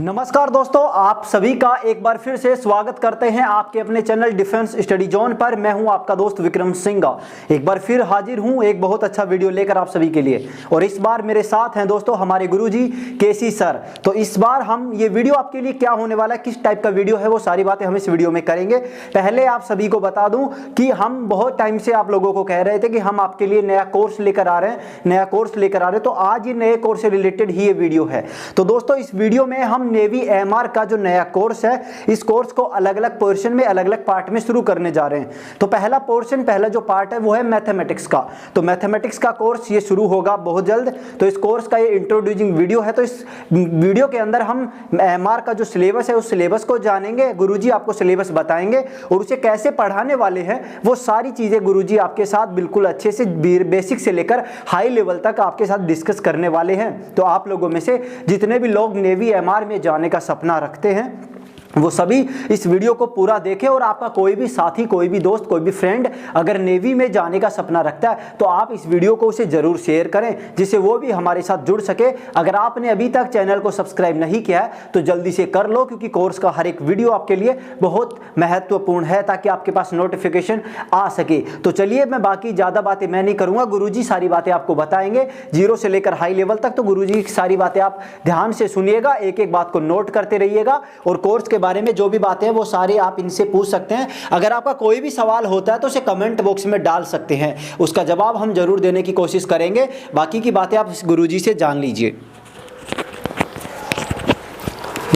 नमस्कार दोस्तों, आप सभी का एक बार फिर से स्वागत करते हैं आपके अपने चैनल डिफेंस स्टडी जोन पर। मैं हूं आपका दोस्त विक्रम सिंह, एक बार फिर हाजिर हूं एक बहुत अच्छा वीडियो लेकर आप सभी के लिए। और इस बार मेरे साथ हैं दोस्तों हमारे गुरुजी केसी सर। तो इस बार हम ये वीडियो आपके लिए क्या होने वाला है, किस टाइप का वीडियो है, वो सारी बातें हम इस वीडियो में करेंगे। पहले आप सभी को बता दूं कि हम बहुत टाइम से आप लोगों को कह रहे थे कि हम आपके लिए नया कोर्स लेकर आ रहे हैं, तो आज ये नए कोर्स से रिलेटेड ही ये वीडियो है। तो दोस्तों इस वीडियो में हम नेवी एमआर का जो नया कोर्स है, इस कोर्स को अलग अलग पोर्शन में, अलग अलग पार्ट में शुरू करने जा रहे हैं। तो पहला जो पार्ट है वो है मैथमेटिक्स का। तो मैथमेटिक्स का कोर्स ये शुरू होगा बहुत जल्द। तो इस कोर्स का ये इंट्रोड्यूसिंग वीडियो है। तो इस वीडियो के अंदर हम एमआर का जो सिलेबस है उस सिलेबस को जानेंगे। गुरुजी आपको सिलेबस बताएंगे और उसे कैसे पढ़ाने वाले हैं वो सारी चीजें गुरुजी आपके साथ बिल्कुल अच्छे से बेसिक से लेकर हाई लेवल तक आपके साथ डिस्कस करने वाले हैं। तो आप लोगों में से जितने भी लोग नेवी एमआर में जाने का सपना रखते हैं वो सभी इस वीडियो को पूरा देखें। और आपका कोई भी साथी, कोई भी दोस्त, कोई भी फ्रेंड अगर नेवी में जाने का सपना रखता है तो आप इस वीडियो को उसे जरूर शेयर करें, जिससे वो भी हमारे साथ जुड़ सके। अगर आपने अभी तक चैनल को सब्सक्राइब नहीं किया है तो जल्दी से कर लो, क्योंकि कोर्स का हर एक वीडियो आपके लिए बहुत महत्वपूर्ण है, ताकि आपके पास नोटिफिकेशन आ सके। तो चलिए, मैं बाकी ज़्यादा बातें मैं नहीं करूँगा, गुरुजी सारी बातें आपको बताएंगे जीरो से लेकर हाई लेवल तक। तो गुरुजी की सारी बातें आप ध्यान से सुनिएगा, एक एक बात को नोट करते रहिएगा। और कोर्स के बारे में जो भी बातें हैं वो सारे आप इनसे पूछ सकते हैं। अगर आपका कोई भी सवाल होता है तो उसे कमेंट बॉक्स में डाल सकते हैं, उसका जवाब हम जरूर देने की कोशिश करेंगे। बाकी की बातें आप गुरुजी से जान लीजिए।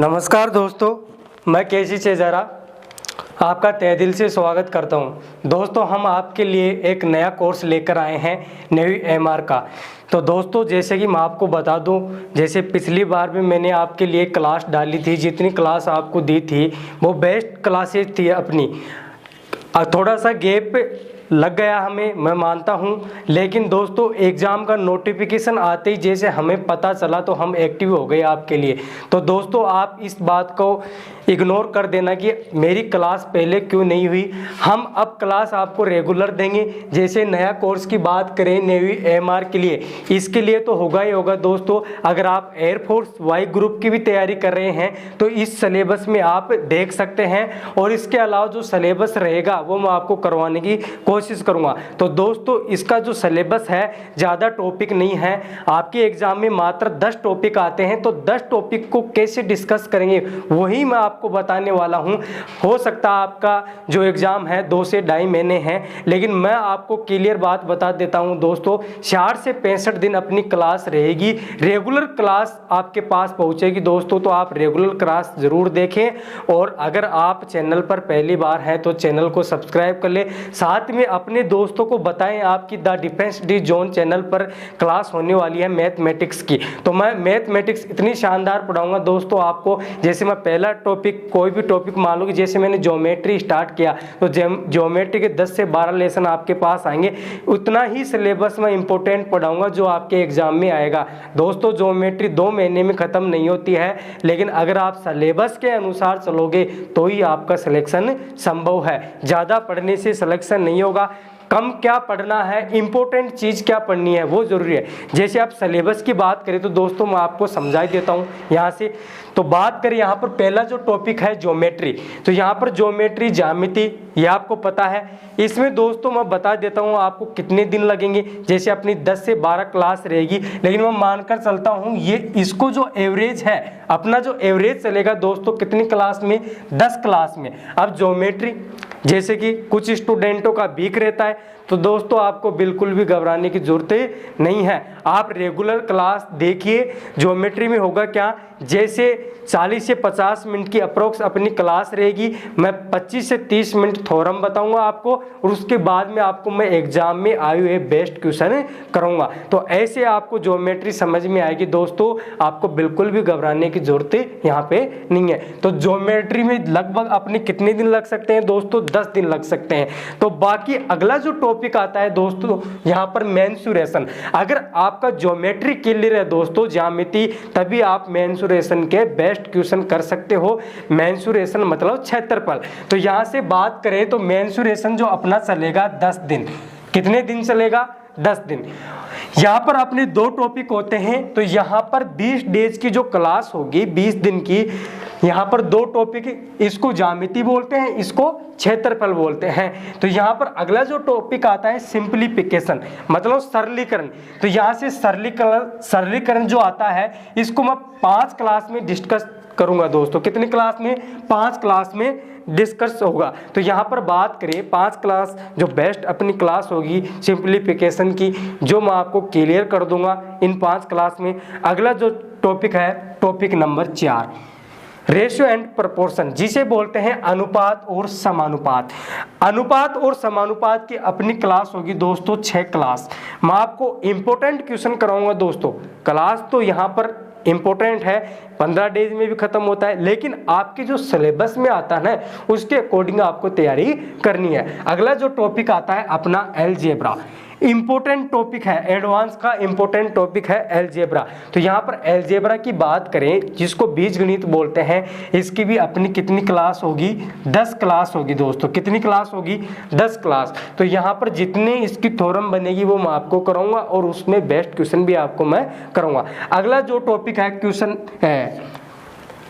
नमस्कार दोस्तों, मैं केसी चेजारा आपका तहे दिल से स्वागत करता हूं। दोस्तों हम आपके लिए एक नया कोर्स लेकर आए हैं नेवी एमआर का। तो दोस्तों जैसे कि मैं आपको बता दूं, जैसे पिछली बार भी मैंने आपके लिए क्लास डाली थी, जितनी क्लास आपको दी थी वो बेस्ट क्लासेज थी अपनी। थोड़ा सा गैप लग गया हमें, मैं मानता हूं, लेकिन दोस्तों एग्ज़ाम का नोटिफिकेशन आते ही जैसे हमें पता चला तो हम एक्टिव हो गए आपके लिए। तो दोस्तों आप इस बात को इग्नोर कर देना कि मेरी क्लास पहले क्यों नहीं हुई। हम अब क्लास आपको रेगुलर देंगे। जैसे नया कोर्स की बात करें नेवी एमआर के लिए, इसके लिए तो होगा ही होगा दोस्तों। अगर आप एयरफोर्स वाई ग्रुप की भी तैयारी कर रहे हैं तो इस सिलेबस में आप देख सकते हैं। और इसके अलावा जो सिलेबस रहेगा वो मैं आपको करवाने की कोशिश करूंगा। तो दोस्तों इसका जो सिलेबस है ज़्यादा टॉपिक नहीं है, आपके एग्जाम में मात्र 10 टॉपिक आते हैं। तो 10 टॉपिक को कैसे डिस्कस करेंगे वही मैं आपको बताने वाला हूं। हो सकता है आपका जो एग्जाम है 2 से ढाई महीने हैं, लेकिन मैं आपको क्लियर बात बता देता हूं दोस्तों, 60 से 65 दिन अपनी क्लास रहेगी। रेगुलर क्लास आपके पास पहुंचेगी दोस्तों। तो आप रेगुलर क्लास जरूर देखें। और अगर आप चैनल पर पहली बार हैं तो चैनल को सब्सक्राइब कर ले, साथ में अपने दोस्तों को बताएं आपकी the defence D zone channel पर क्लास होने वाली है मैथमेटिक्स की। तो मैं मैथमेटिक्स इतनी शानदार पढ़ाऊंगा दोस्तों आपको। जैसे मैं पहला टॉपिक, कोई भी टॉपिक मान लो कि जैसे मैंने ज्योमेट्री स्टार्ट किया तो ज्योमेट्री के 10 से 12 लेसन आपके पास आएंगे। उतना ही सिलेबस में इंपॉर्टेंट पढ़ाऊंगा जो आपके एग्जाम में आएगा दोस्तों। ज्योमेट्री 2 महीने में खत्म नहीं होती है, लेकिन अगर आप सिलेबस के अनुसार चलोगे तो ही आपका सिलेक्शन संभव है। ज़्यादा पढ़ने से सिलेक्शन नहीं होगा। कम क्या पढ़ना है, इंपॉर्टेंट चीज़ क्या पढ़नी है वो जरूरी है। जैसे आप सिलेबस की बात करें तो दोस्तों मैं आपको समझा देता हूँ यहाँ से। तो बात करें यहाँ पर पहला जो टॉपिक है ज्योमेट्री। तो यहाँ पर ज्योमेट्री ज्यामिति ये आपको पता है। इसमें दोस्तों मैं बता देता हूँ आपको कितने दिन लगेंगे। जैसे अपनी 10 से 12 क्लास रहेगी, लेकिन मैं मानकर चलता हूँ ये इसको जो एवरेज है, अपना जो एवरेज चलेगा दोस्तों कितनी क्लास में, 10 क्लास में। अब ज्योमेट्री जैसे कि कुछ स्टूडेंटों का वीक रहता है तो दोस्तों आपको बिल्कुल भी घबराने की जरूरत नहीं है। आप रेगुलर क्लास देखिए। ज्योमेट्री में होगा क्या, जैसे 40 से 50 मिनट की अप्रोक्स अपनी क्लास रहेगी। मैं 25 से 30 मिनट थ्योरम बताऊंगा आपको, और उसके बाद में आपको मैं एग्जाम में आए हुए बेस्ट क्वेश्चन करूंगा। तो ऐसे आपको ज्योमेट्री समझ में आएगी दोस्तों, आपको बिल्कुल भी घबराने की जरूरत यहाँ पे नहीं है। तो ज्योमेट्री में लगभग अपने कितने दिन लग सकते हैं दोस्तों, 10 दिन लग सकते हैं। तो बाकी अगला जो टॉपिक आता है दोस्तों यहाँ पर मेंसुरेशन। अगर आपका ज्योमेट्री क्लियर है दोस्तों, ज्यामिति, तभी आप मेंसुरेशन के बेस्ट क्वेश्चन कर सकते हो। मेंसुरेशन मतलब क्षेत्रफल। तो यहाँ से बात करें तो मेंसुरेशन जो अपना चलेगा 10 दिन। कितने दिन चलेगा, 10 दिन। यहाँ पर अपने 2 टॉपिक होते हैं, तो यहाँ पर 20 डेज की जो क्लास होगी 20 दिन की, यहाँ पर 2 टॉपिक, इसको ज्यामिति बोलते हैं, इसको क्षेत्रफल बोलते हैं। तो यहाँ पर अगला जो टॉपिक आता है सिंप्लीफिकेशन, मतलब सरलीकरण। तो यहाँ से सरलीकरण जो आता है इसको मैं 5 क्लास में डिस्कस करूंगा दोस्तों। कितनी क्लास में? 5 क्लास में डिस्कस होगा। तो यहाँ पर बात करें 5 क्लास जो बेस्ट अपनी क्लास होगी सिंप्लीफिकेशन की, जो मैं आपको क्लियर कर दूंगा इन 5 क्लास में। अगला जो टॉपिक है topic number 4, ratio and proportion, जिसे बोलते हैं अनुपात और समानुपात। अनुपात और समानुपात की अपनी क्लास होगी दोस्तों 6 क्लास। मैं आपको इंपॉर्टेंट क्वेश्चन कराऊंगा दोस्तों। क्लास तो यहाँ पर इंपॉर्टेंट है, 15 डेज में भी खत्म होता है, लेकिन आपके जो सिलेबस में आता है ना उसके अकॉर्डिंग आपको तैयारी करनी है। अगला जो टॉपिक आता है अपना अलजेब्रा, इंपॉर्टेंट टॉपिक है, एडवांस का इंपॉर्टेंट टॉपिक है अलजेब्रा। तो यहाँ पर अलजेब्रा की बात करें जिसको बीजगणित बोलते हैं, इसकी भी अपनी कितनी क्लास होगी? 10 क्लास होगी दोस्तों। कितनी क्लास होगी? 10 क्लास। तो यहाँ पर जितने इसकी थ्योरम बनेगी वो मैं आपको कराऊंगा और उसमें बेस्ट क्वेश्चन भी आपको मैं कराऊंगा। अगला जो टॉपिक है क्वेश्चन है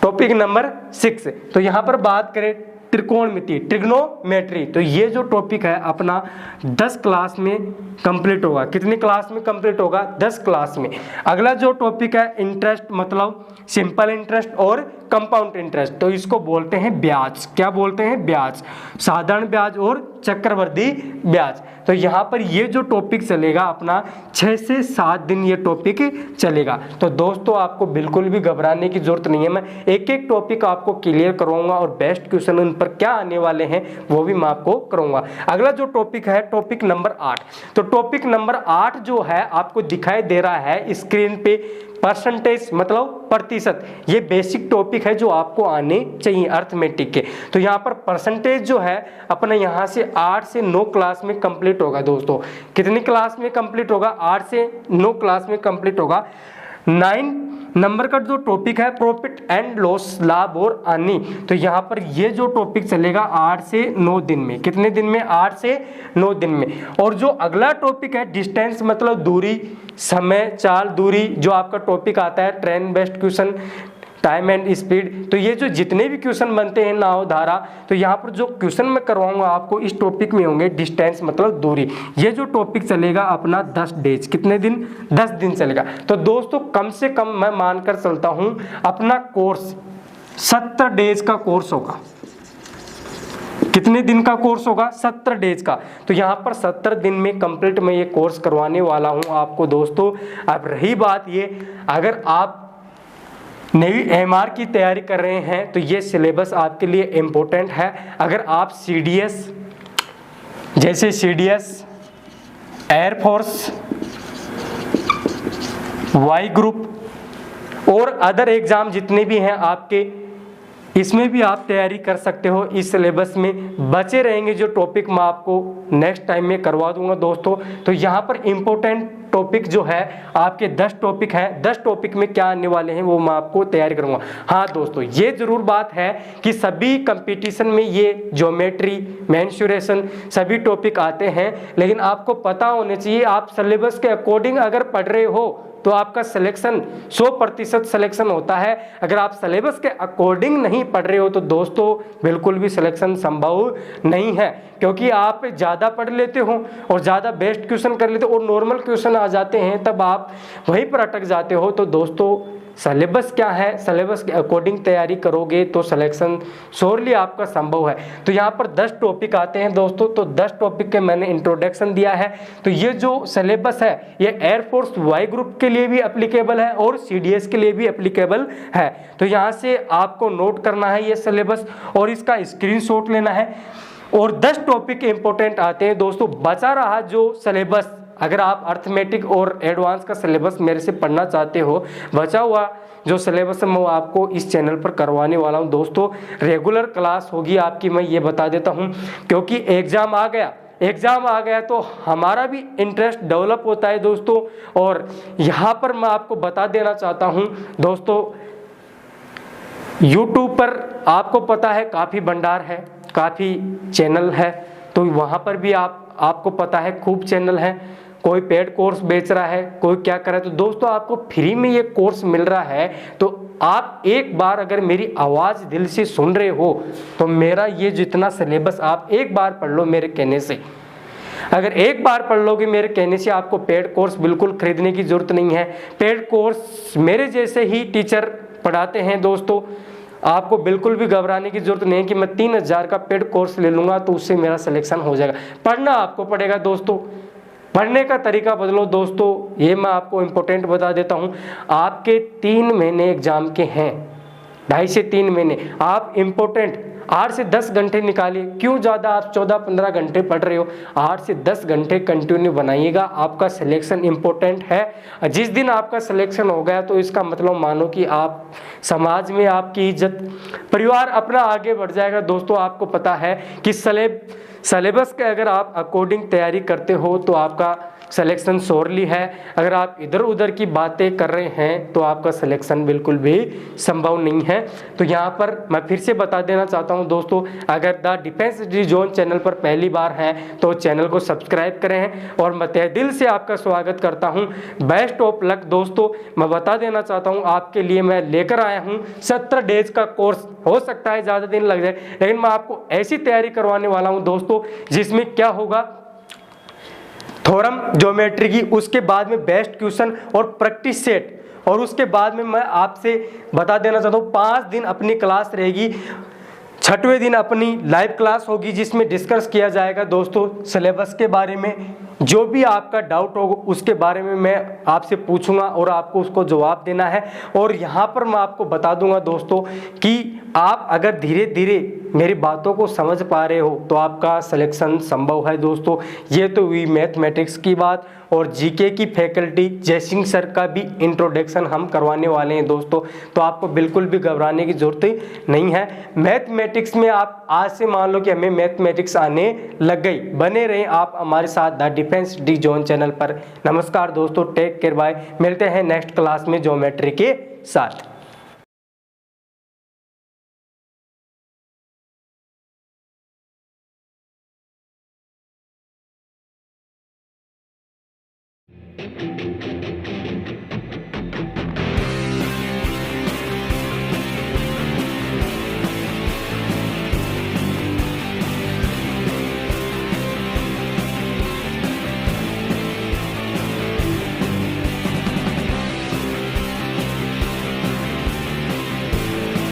टॉपिक नंबर 6, तो यहाँ पर बात करें त्रिकोणमिति, ट्रिग्नोमेट्री। तो ये जो टॉपिक है अपना 10 क्लास में कंप्लीट होगा। कितनी क्लास में कंप्लीट होगा? 10 क्लास में। अगला जो टॉपिक है इंटरेस्ट, मतलब सिंपल इंटरेस्ट और कंपाउंड इंटरेस्ट। तो इसको बोलते हैं ब्याज। क्या बोलते हैं? ब्याज, साधारण ब्याज और चक्रवृद्धि ब्याज। तो यहाँ पर ये जो टॉपिक चलेगा अपना 6 से 7 दिन ये टॉपिक चलेगा। तो दोस्तों आपको बिल्कुल भी घबराने की जरूरत नहीं है, मैं एक एक टॉपिक आपको क्लियर करवाऊंगा और बेस्ट क्वेश्चन उन पर क्या आने वाले हैं वो भी मैं आपको कराऊंगा। अगला जो टॉपिक है टॉपिक नंबर 8। तो टॉपिक नंबर 8 जो है आपको दिखाई दे रहा है स्क्रीन पे, परसेंटेज मतलब प्रतिशत। ये बेसिक टॉपिक है जो आपको आने चाहिए अर्थमेटिक के। तो यहाँ पर परसेंटेज जो है अपने यहाँ से 8 से 9 क्लास में कंप्लीट होगा दोस्तों। कितनी क्लास में कंप्लीट होगा? 8 से 9 क्लास में कंप्लीट होगा। 9 नंबर का जो टॉपिक है प्रॉफिट एंड लॉस, लाभ और हानि। तो यहाँ पर ये जो टॉपिक चलेगा 8 से 9 दिन में। कितने दिन में? 8 से 9 दिन में। और जो अगला टॉपिक है डिस्टेंस, मतलब दूरी, समय, चाल, दूरी, जो आपका टॉपिक आता है train based question, time and speed. तो ये जो जितने भी क्वेश्चन बनते हैं नाव, धारा, तो यहाँ पर जो क्वेश्चन मैं करवाऊंगा आपको इस टॉपिक में होंगे डिस्टेंस मतलब दूरी। ये जो टॉपिक चलेगा अपना 10 डेज। कितने दिन? 10 दिन चलेगा। तो दोस्तों कम से कम मैं मानकर चलता हूं अपना कोर्स 70 डेज का कोर्स होगा। कितने दिन का कोर्स होगा? 70 डेज का। तो यहाँ पर 70 दिन में कंप्लीट मैं ये कोर्स करवाने वाला हूँ आपको दोस्तों। अब रही बात ये, अगर आप नेवी एमआर की तैयारी कर रहे हैं तो ये सिलेबस आपके लिए इम्पोर्टेंट है। अगर आप सीडीएस, जैसे सीडीएस, एयरफोर्स, वाई ग्रुप और अदर एग्जाम जितने भी हैं आपके, इसमें भी आप तैयारी कर सकते हो। इस सिलेबस में बचे रहेंगे जो टॉपिक मैं आपको नेक्स्ट टाइम में करवा दूंगा दोस्तों। तो यहाँ पर इम्पोर्टेंट टॉपिक जो है आपके 10 टॉपिक हैं। 10 टॉपिक में क्या आने वाले हैं वो मैं आपको तैयारी करूंगा। हाँ दोस्तों, ये जरूर बात है कि सभी कंपटीशन में ये ज्योमेट्री, मेंसुरेशन सभी टॉपिक आते हैं, लेकिन आपको पता होना चाहिए आप सिलेबस के अकॉर्डिंग अगर पढ़ रहे हो तो आपका सिलेक्शन 100% सिलेक्शन होता है। अगर आप सिलेबस के अकॉर्डिंग नहीं पढ़ रहे हो तो दोस्तों बिल्कुल भी सिलेक्शन संभव नहीं है, क्योंकि आप ज़्यादा पढ़ लेते हो और ज़्यादा बेस्ट क्वेश्चन कर लेते हो और नॉर्मल क्वेश्चन आ जाते हैं, तब आप वहीं पर अटक जाते हो। तो दोस्तों सिलेबस क्या है, सिलेबस के अकॉर्डिंग तैयारी करोगे तो सिलेक्शन श्योरली आपका संभव है। तो यहाँ पर 10 टॉपिक आते हैं दोस्तों। तो 10 टॉपिक के मैंने इंट्रोडक्शन दिया है। तो ये जो सिलेबस है ये एयरफोर्स वाई ग्रुप के लिए भी एप्लीकेबल है और सीडीएस के लिए भी एप्लीकेबल है। तो यहाँ से आपको नोट करना है ये सिलेबस और इसका स्क्रीनशॉट लेना है। और 10 टॉपिक इंपॉर्टेंट आते हैं दोस्तों। बचा रहा जो सिलेबस, अगर आप अर्थमेटिक और एडवांस का सिलेबस मेरे से पढ़ना चाहते हो, बचा हुआ जो सिलेबस मैं आपको इस चैनल पर करवाने वाला हूं दोस्तों। रेगुलर क्लास होगी आपकी, मैं ये बता देता हूं, क्योंकि एग्जाम आ गया तो हमारा भी इंटरेस्ट डेवलप होता है दोस्तों। और यहाँ पर मैं आपको बता देना चाहता हूँ दोस्तों, YouTube पर आपको पता है काफ़ी भंडार है, काफ़ी चैनल है, तो वहाँ पर भी आपको पता है खूब चैनल है, कोई पेड कोर्स बेच रहा है, कोई क्या कर रहा है। तो दोस्तों आपको फ्री में ये कोर्स मिल रहा है, तो आप एक बार अगर मेरी आवाज दिल से सुन रहे हो तो मेरा ये जितना सिलेबस आप एक बार पढ़ लो मेरे कहने से। अगर एक बार पढ़ लोगे मेरे कहने से, आपको पेड कोर्स बिल्कुल खरीदने की जरूरत नहीं है। पेड कोर्स मेरे जैसे ही टीचर पढ़ाते हैं दोस्तों, आपको बिल्कुल भी घबराने की जरूरत नहीं है कि मैं 3000 का पेड कोर्स ले लूंगा तो उससे मेरा सिलेक्शन हो जाएगा। पढ़ना आपको पड़ेगा दोस्तों, पढ़ने का तरीका बदलो दोस्तों। ये मैं आपको इम्पोर्टेंट बता देता हूँ, आपके 3 महीने एग्जाम के हैं, 2.5 से 3 महीने। आप इम्पोर्टेंट 8 से 10 घंटे निकालिए। क्यों ज़्यादा आप 14-15 घंटे पढ़ रहे हो, 8 से 10 घंटे कंटिन्यू बनाइएगा। आपका सिलेक्शन इम्पोर्टेंट है। जिस दिन आपका सिलेक्शन हो गया तो इसका मतलब मानो कि आप समाज में आपकी इज्जत, परिवार अपना आगे बढ़ जाएगा। दोस्तों आपको पता है कि सिलेबस के अगर आप अकॉर्डिंग तैयारी करते हो तो आपका सिलेक्शन श्योरली है। अगर आप इधर उधर की बातें कर रहे हैं तो आपका सिलेक्शन बिल्कुल भी संभव नहीं है। तो यहाँ पर मैं फिर से बता देना चाहता हूँ दोस्तों, अगर the defence study zone channel पर पहली बार हैं तो चैनल को सब्सक्राइब करें और मैं तहे दिल से आपका स्वागत करता हूँ। बेस्ट ऑफ लक दोस्तों। मैं बता देना चाहता हूँ आपके लिए मैं लेकर आया हूँ 17 डेज का कोर्स। हो सकता है ज़्यादा दिन लग जाए, लेकिन मैं आपको ऐसी तैयारी करवाने वाला हूँ दोस्तों जिसमें क्या होगा, थ्योरम ज्योमेट्री की, उसके बाद में बेस्ट क्वेश्चन और प्रैक्टिस सेट, और उसके बाद में मैं आपसे बता देना चाहता हूँ 5 दिन अपनी क्लास रहेगी। 6वें दिन अपनी लाइव क्लास होगी जिसमें डिस्कस किया जाएगा दोस्तों सिलेबस के बारे में। जो भी आपका डाउट होगा उसके बारे में मैं आपसे पूछूंगा और आपको उसको जवाब देना है। और यहाँ पर मैं आपको बता दूंगा दोस्तों कि आप अगर धीरे धीरे मेरी बातों को समझ पा रहे हो तो आपका सिलेक्शन संभव है दोस्तों। ये तो हुई मैथमेटिक्स की बात। और जीके की फैकल्टी जयसिंह सर का भी इंट्रोडक्शन हम करवाने वाले हैं दोस्तों, तो आपको बिल्कुल भी घबराने की जरूरत नहीं है। मैथमेटिक्स में आप आज से मान लो कि हमें मैथमेटिक्स आने लग गई, बने रहें आप हमारे साथ the defence study zone channel पर। नमस्कार दोस्तों, टेक केयर, बाय। मिलते हैं नेक्स्ट क्लास में ज्योमेट्री के साथ।